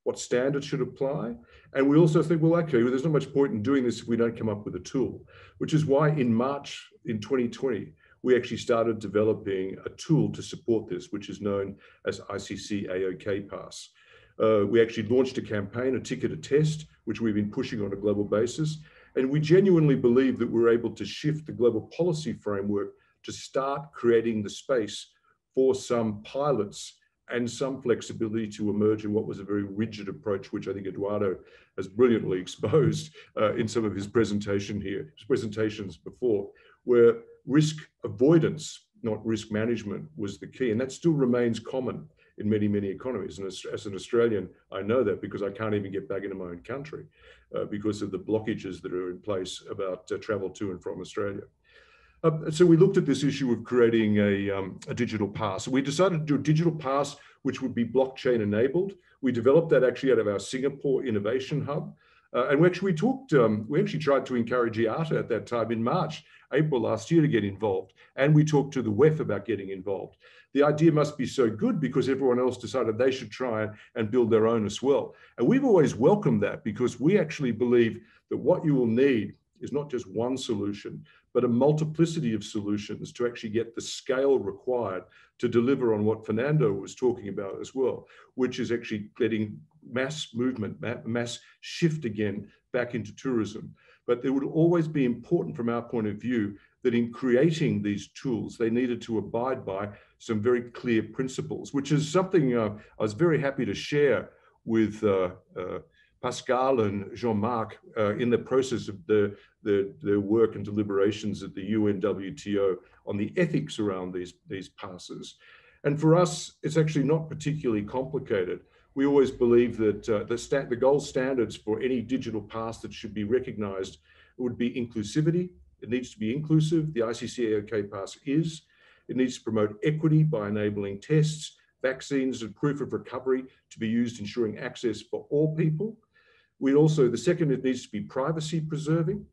Speaker 4: what standards should apply. And we also think, well, okay, well, there's not much point in doing this if we don't come up with a tool, which is why in March in 2020, we actually started developing a tool to support this, which is known as ICC AOK Pass. We actually launched a campaign, a ticket, a test, which we've been pushing on a global basis. And we genuinely believe that we're able to shift the global policy framework to start creating the space for some pilots and some flexibility to emerge in what was a very rigid approach, which I think Eduardo has brilliantly exposed in some of his presentations before, where risk avoidance, not risk management, was the key. And that still remains common in many, many economies. And as an Australian, I know that because I can't even get back into my own country because of the blockages that are in place about travel to and from Australia. So we looked at this issue of creating a digital pass. We decided to do a digital pass, which would be blockchain enabled. We developed that actually out of our Singapore Innovation Hub. And we actually tried to encourage IATA at that time in April last year to get involved. And we talked to the WEF about getting involved. The idea must be so good because everyone else decided they should try and build their own as well. And we've always welcomed that because we actually believe that what you will need is not just one solution, but a multiplicity of solutions to actually get the scale required to deliver on what Fernando was talking about as well, which is actually getting mass movement, mass shift again back into tourism. But it would always be important from our point of view that in creating these tools, they needed to abide by some very clear principles, which is something I was very happy to share with Pascal and Jean-Marc in the process of their work and deliberations at the UNWTO on the ethics around these passes. And for us, it's actually not particularly complicated. We always believe that the gold standards for any digital pass that should be recognized would be inclusivity. It needs to be inclusive. The ICC AOK pass is. It needs to promote equity by enabling tests, vaccines, and proof of recovery to be used, ensuring access for all people. The second, it needs to be privacy preserving.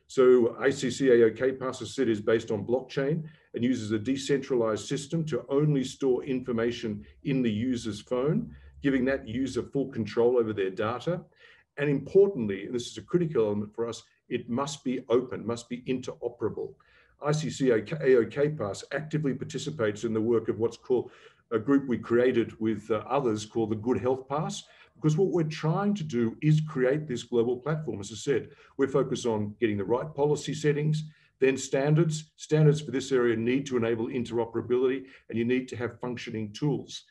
Speaker 4: So ICC AOK pass, as said, is based on blockchain and uses a decentralized system to only store information in the user's phone, giving that user full control over their data. And importantly, and this is a critical element for us, it must be open, must be interoperable. ICC AOK pass actively participates in the work of what's called a group we created with others called the Good Health Pass, because what we're trying to do is create this global platform. As I said, we're focused on getting the right policy settings, then standards. Standards for this area need to enable interoperability, and you need to have functioning tools.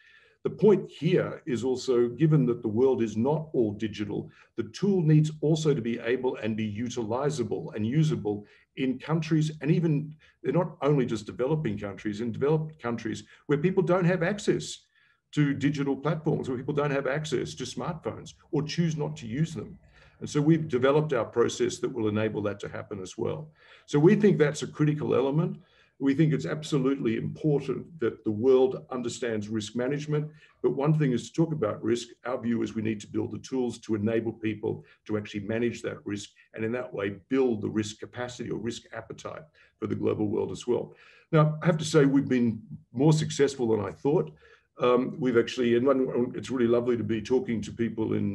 Speaker 4: The point here is also, given that the world is not all digital, the tool needs also to be able and be utilizable and usable in countries, and even, they're not only just developing countries, in developed countries where people don't have access to digital platforms, where people don't have access to smartphones or choose not to use them. And so we've developed our process that will enable that to happen as well. So we think that's a critical element. We think it's absolutely important that the world understands risk management. But one thing is to talk about risk. Our view is we need to build the tools to enable people to actually manage that risk, and in that way, build the risk capacity or risk appetite for the global world as well. Now, I have to say we've been more successful than I thought. We've actually, and it's really lovely to be talking to people in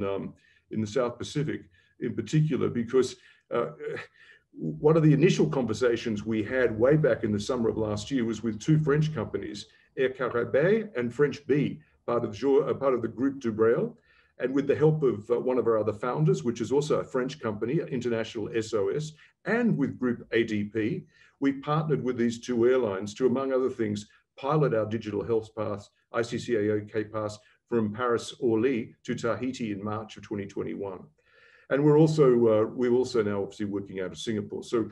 Speaker 4: the South Pacific in particular, because one of the initial conversations we had way back in the summer of last year was with two French companies, Air Caraïbes and French Bee, part of the Groupe du Braille, and with the help of one of our other founders, which is also a French company, International SOS, and with Group ADP, we partnered with these two airlines to, among other things, pilot our digital health pass, ICC AOK pass, from Paris Orly to Tahiti in March of 2021. And we're also now obviously working out of Singapore. So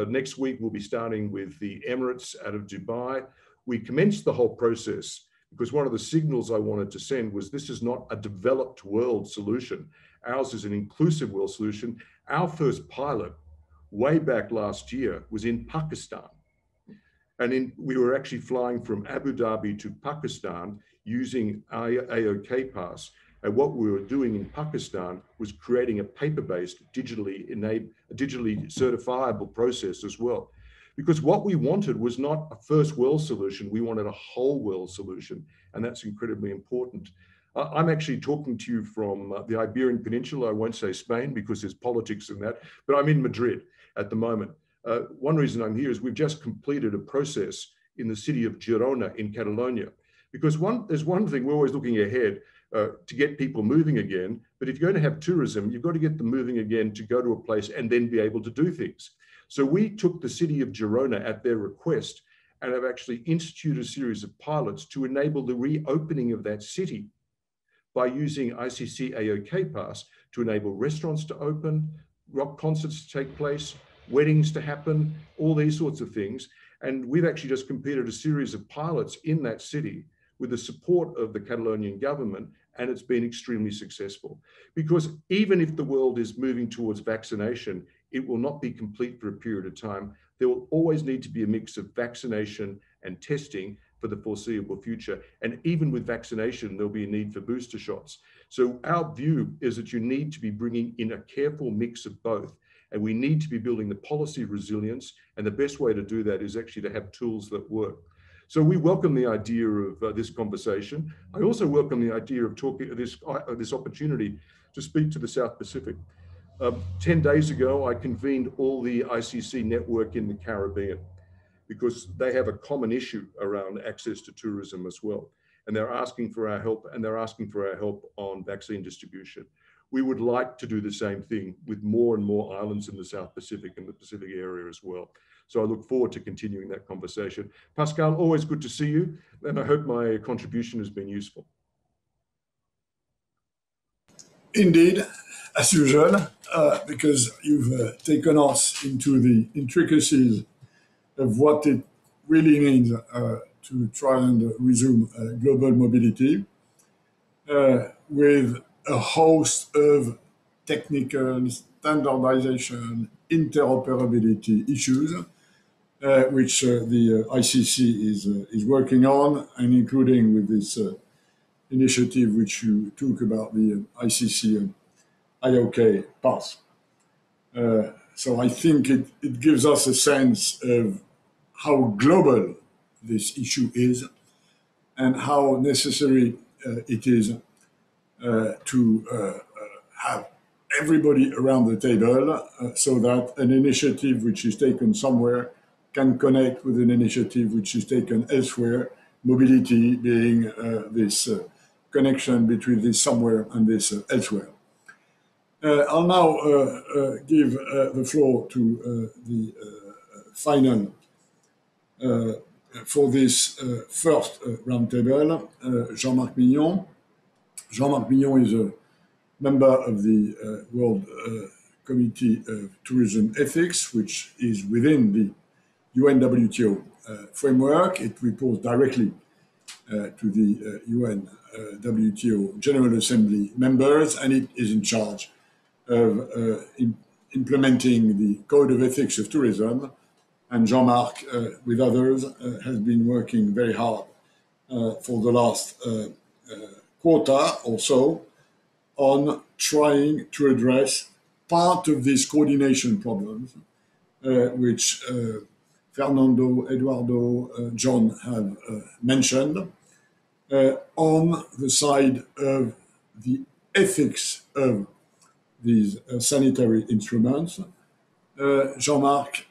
Speaker 4: next week we'll be starting with the Emirates out of Dubai. We commenced the whole process because one of the signals I wanted to send was this is not a developed world solution. Ours is an inclusive world solution. Our first pilot way back last year was in Pakistan. And we were actually flying from Abu Dhabi to Pakistan using AOK pass. And what we were doing in Pakistan was creating a paper-based, digitally certifiable process as well. Because what we wanted was not a first world solution, we wanted a whole world solution. And that's incredibly important. I'm actually talking to you from the Iberian Peninsula. I won't say Spain because there's politics in that, but I'm in Madrid at the moment. One reason I'm here is we've just completed a process in the city of Girona in Catalonia. Because there's one thing, we're always looking ahead to get people moving again, but if you're going to have tourism, you've got to get them moving again to go to a place and then be able to do things. So we took the city of Girona at their request and have actually instituted a series of pilots to enable the reopening of that city by using ICC AOK pass to enable restaurants to open, rock concerts to take place, weddings to happen, all these sorts of things. And we've actually just completed a series of pilots in that city with the support of the Catalonian government, and it's been extremely successful. Because even if the world is moving towards vaccination, it will not be complete for a period of time. There will always need to be a mix of vaccination and testing for the foreseeable future. And even with vaccination, there'll be a need for booster shots. So our view is that you need to be bringing in a careful mix of both. And we need to be building the policy resilience. And the best way to do that is actually to have tools that work. So we welcome the idea of this conversation. I also welcome the idea of talking this opportunity to speak to the South Pacific. 10 days ago, I convened all the ICC network in the Caribbean because they have a common issue around access to tourism as well. And they're asking for our help, and they're asking for our help on vaccine distribution. We would like to do the same thing with more and more islands in the South Pacific and the Pacific area as well. So I look forward to continuing that conversation. Pascal, always good to see you, and I hope my contribution has been useful.
Speaker 1: Indeed, as usual, because you've taken us into the intricacies of what it really means to try and resume global mobility with a host of technical standardization, interoperability issues, which the ICC is working on, and including with this initiative which you talk about, the ICC IOK path. So I think it gives us a sense of how global this issue is and how necessary it is to have everybody around the table so that an initiative which is taken somewhere can connect with an initiative which is taken elsewhere, mobility being this connection between this somewhere and this elsewhere. I'll now give the floor to the final for this first roundtable, Jean-Marc Mignon. Jean-Marc Mignon is a member of the World Committee of Tourism Ethics, which is within the UNWTO framework. It reports directly to the UNWTO General Assembly members, and it is in charge of implementing the Code of Ethics of Tourism. And Jean-Marc, with others, has been working very hard for the last quarter or so on trying to address part of these coordination problems, which Fernando, Eduardo, John have mentioned, on the side of the ethics of these sanitary instruments. Jean-Marc,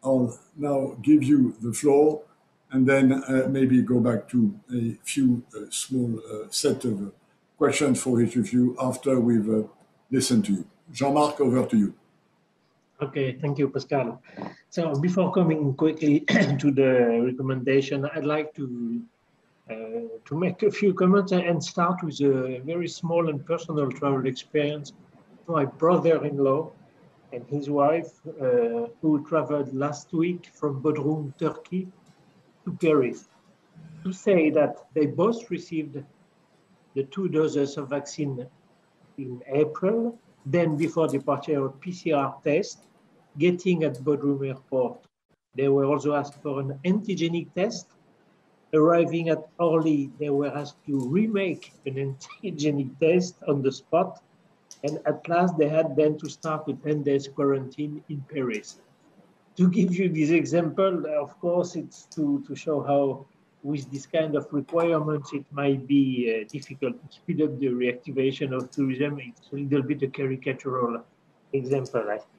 Speaker 1: I'll now give you the floor and then maybe go back to a few small set of questions for each of you after we've listened to you. Jean-Marc, over to you.
Speaker 5: Okay, thank you, Pascal. So before coming quickly to the recommendation, I'd like to make a few comments and start with a very small and personal travel experience. My brother-in-law and his wife, who traveled last week from Bodrum, Turkey, to Paris, to say that they both received the 2 doses of vaccine in April, then before departure, a PCR test, getting at Bodrum airport. They were also asked for an antigenic test. Arriving at Orly, they were asked to remake an antigenic test on the spot. And at last, they had then to start with 10 days quarantine in Paris. To give you this example, of course, it's to show how, with this kind of requirements, it might be difficult to speed up the reactivation of tourism. It's a little bit a caricatural example, I think.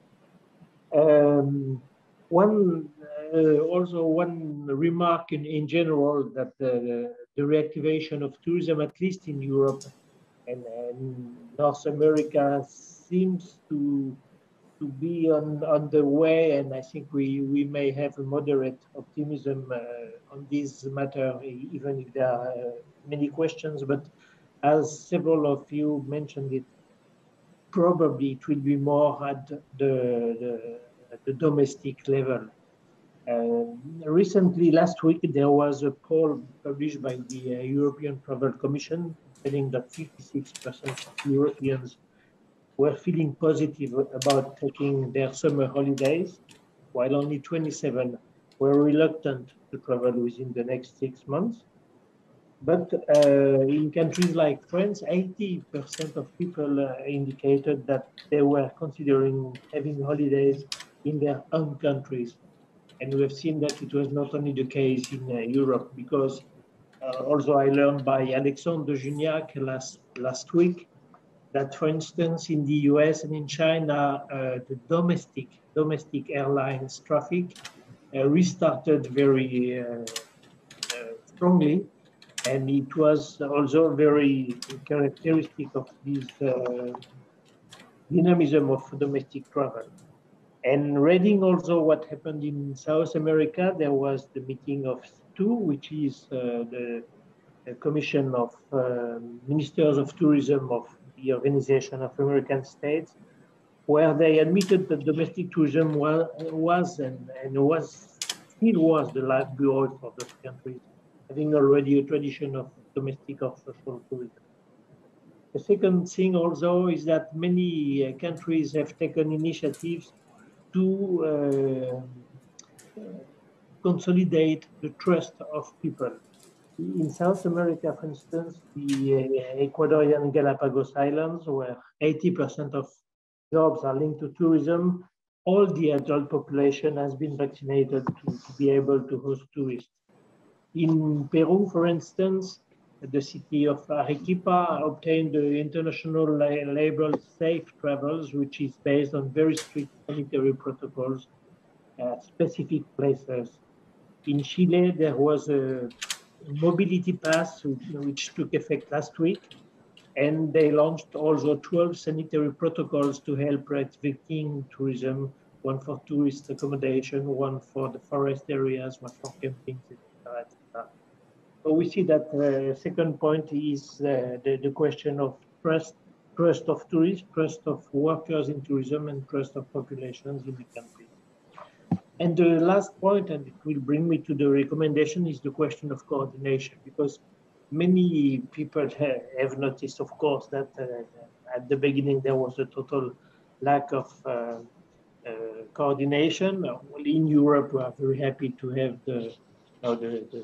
Speaker 5: Also one remark in general, that the reactivation of tourism, at least in Europe and North America, seems to be on the way, and I think we may have a moderate optimism on this matter, even if there are many questions. But as several of you mentioned it, probably it will be more at the domestic level. Recently, last week, there was a poll published by the European Travel Commission telling that 56% of Europeans were feeling positive about taking their summer holidays, while only 27 were reluctant to travel within the next 6 months. But in countries like France, 80% of people indicated that they were considering having holidays in their own countries. And we have seen that it was not only the case in Europe, because also I learned by Alexandre de Juniac last week that, for instance, in the US and in China, the domestic airlines traffic restarted very strongly. And it was also very characteristic of this dynamism of domestic travel. And reading also what happened in South America, there was the meeting of STU, which is the Commission of Ministers of Tourism of the Organization of American States, where they admitted that domestic tourism was still was the livelihood for those countries, having already a tradition of domestic or social tourism. The second thing also is that many countries have taken initiatives to consolidate the trust of people. In South America, for instance, the Ecuadorian Galapagos Islands, where 80% of jobs are linked to tourism, all the adult population has been vaccinated to be able to host tourists. In Peru, for instance, the city of Arequipa obtained the international label Safe Travels, which is based on very strict sanitary protocols at specific places. In Chile, there was a mobility pass which took effect last week, and they launched also 12 sanitary protocols to help restricting tourism, one for tourist accommodation, one for the forest areas, one for camping, etc., etc. So we see that the second point is the question of trust of tourists, trust of workers in tourism, and trust of populations in the country. And the last point, and it will bring me to the recommendation, is the question of coordination, because many people have noticed, of course, that at the beginning there was a total lack of coordination. Well, in Europe, we are very happy to have the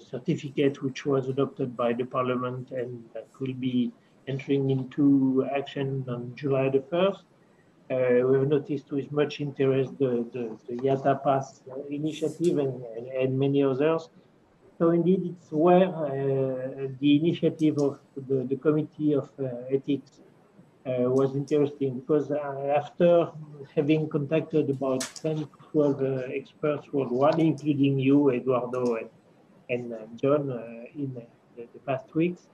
Speaker 5: certificate which was adopted by the Parliament and that will be entering into action on July the 1st. We have noticed with much interest the IATA Pass initiative and many others. So indeed, it's where the initiative of the Committee of Ethics was interesting, because after having contacted about 10 to 12 experts worldwide, including you, Eduardo, and John, in the past weeks,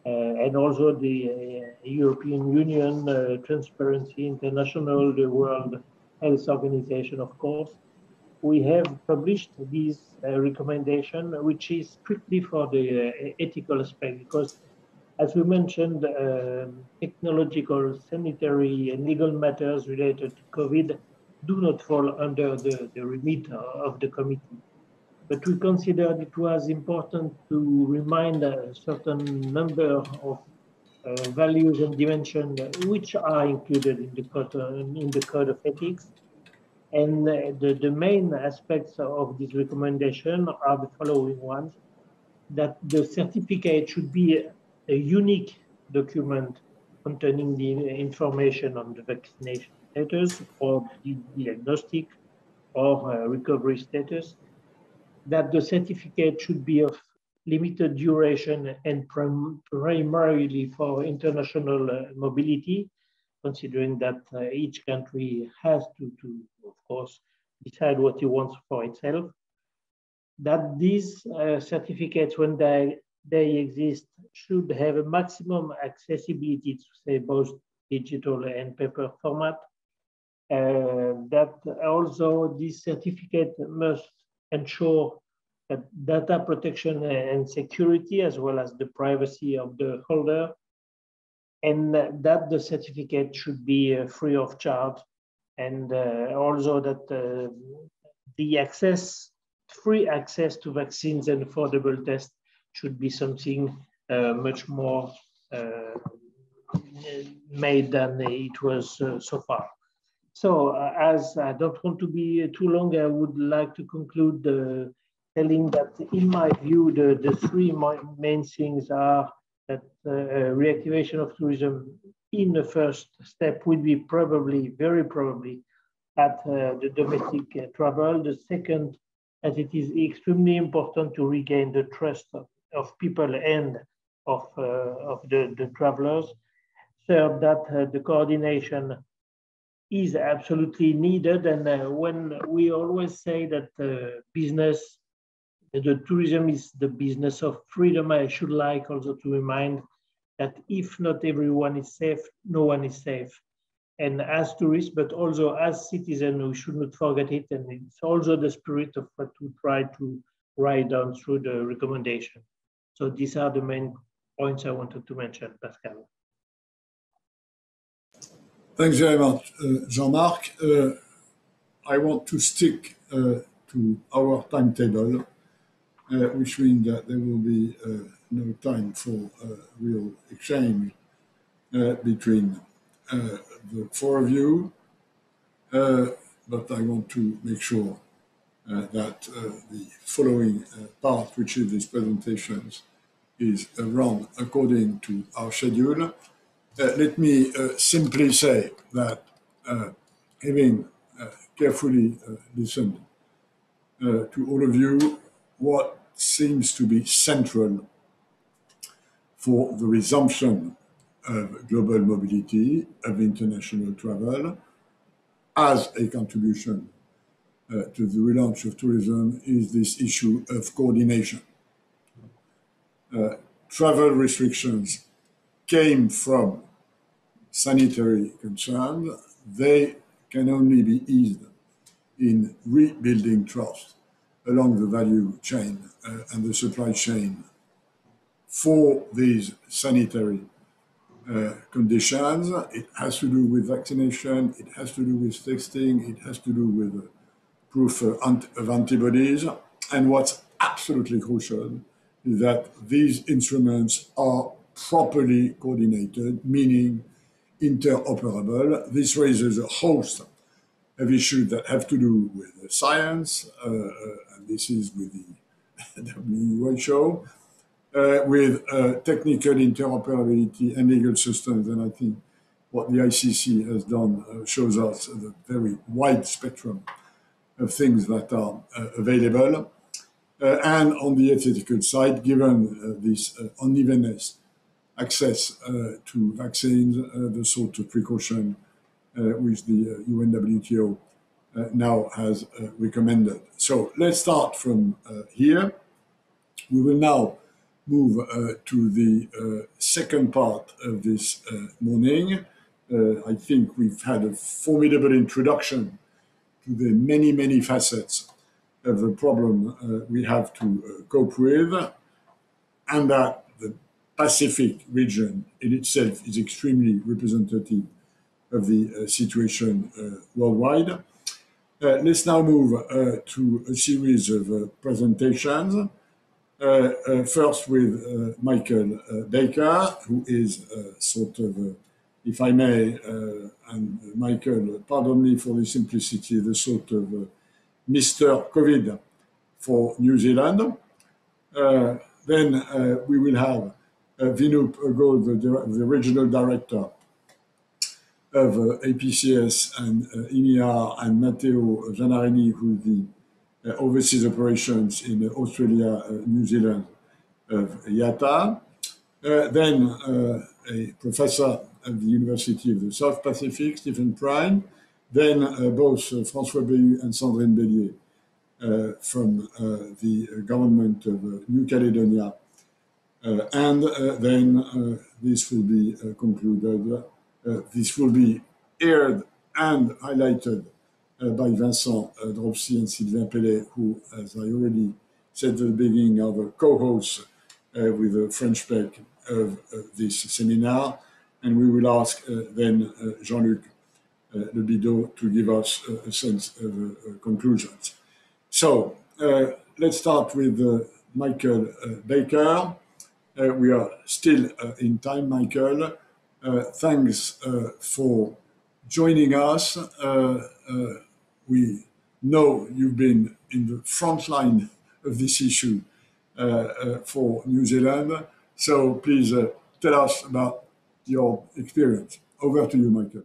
Speaker 5: and also the European Union, Transparency International, the World Health Organization, of course, we have published this recommendation, which is strictly for the ethical aspect, because as we mentioned, technological, sanitary, and legal matters related to COVID do not fall under the remit of the committee. But we considered it was important to remind a certain number of values and dimensions which are included in the code of ethics. And the main aspects of this recommendation are the following ones: that the certificate should be a unique document containing the information on the vaccination status or the diagnostic or recovery status, that the certificate should be of limited duration and primarily for international mobility, considering that each country has to, of course, decide what it wants for itself. That these certificates, when they exist, should have a maximum accessibility to, say, both digital and paper format. That also this certificate must ensure that data protection and security, as well as the privacy of the holder, and that the certificate should be free of charge, and also that the free access to vaccines and affordable tests should be something much more made than it was so far. So as I don't want to be too long, I would like to conclude telling that, in my view, the three main things are that reactivation of tourism in the first step would be probably, very probably, at the domestic travel. The second, that it is extremely important to regain the trust of people and of the travelers. Third, that the coordination is absolutely needed. And when we always say that business, the tourism is the business of freedom, I should like also to remind that if not everyone is safe, no one is safe. And as tourists, but also as citizens, we should not forget it. And it's also the spirit of what we try to write down through the recommendation. So these are the main points I wanted to mention, Pascal.
Speaker 1: Thanks very much, Jean-Marc. I want to stick to our timetable, which means that there will be no time for real exchange between the four of you, but I want to make sure that the following part, which is these presentations, is run according to our schedule. Let me simply say that having carefully listened to all of you, what seems to be central for the resumption of global mobility, of international travel, as a contribution to the relaunch of tourism, is this issue of coordination. Travel restrictions came from sanitary concerns. They can only be eased in rebuilding trust along the value chain and the supply chain for these sanitary conditions. It has to do with vaccination, it has to do with testing, it has to do with proof of antibodies. And what's absolutely crucial is that these instruments are properly coordinated, meaning interoperable. This raises a host of issues that have to do with science, and this is with the WHO, with technical interoperability and legal systems. And I think what the ICC has done shows us the very wide spectrum of things that are available. And on the ethical side, given this unevenness, access to vaccines, the sort of precaution which the UNWTO now has recommended. So let's start from here. We will now move to the second part of this morning. I think we've had a formidable introduction to the many, many facets of the problem we have to cope with, and that the Pacific region in itself is extremely representative of the situation worldwide. Let's now move to a series of presentations. First with Michael Baker, who is sort of, if I may, and Michael, pardon me for the simplicity, the sort of Mr. COVID for New Zealand. Then we will have Vinup Gold, the regional director of APCS and INEAR, and Matteo Giannarini, who is the overseas operations in Australia, New Zealand of IATA. Then a professor at the University of the South Pacific, Stephen Prime. Then both François Béhu and Sandrine Bellier from the government of New Caledonia. And then this will be concluded. This will be aired and highlighted by Vincent Dropsy and Sylvain Pellet, who, as I already said at the beginning, are the co-hosts with the French spec of this seminar. And we will ask then Jean-Luc Lebideau to give us a sense of conclusions. So let's start with Michael Baker. We are still in time, Michael. Thanks for joining us. We know you've been in the front line of this issue for New Zealand. So please tell us about your experience. Over to you, Michael.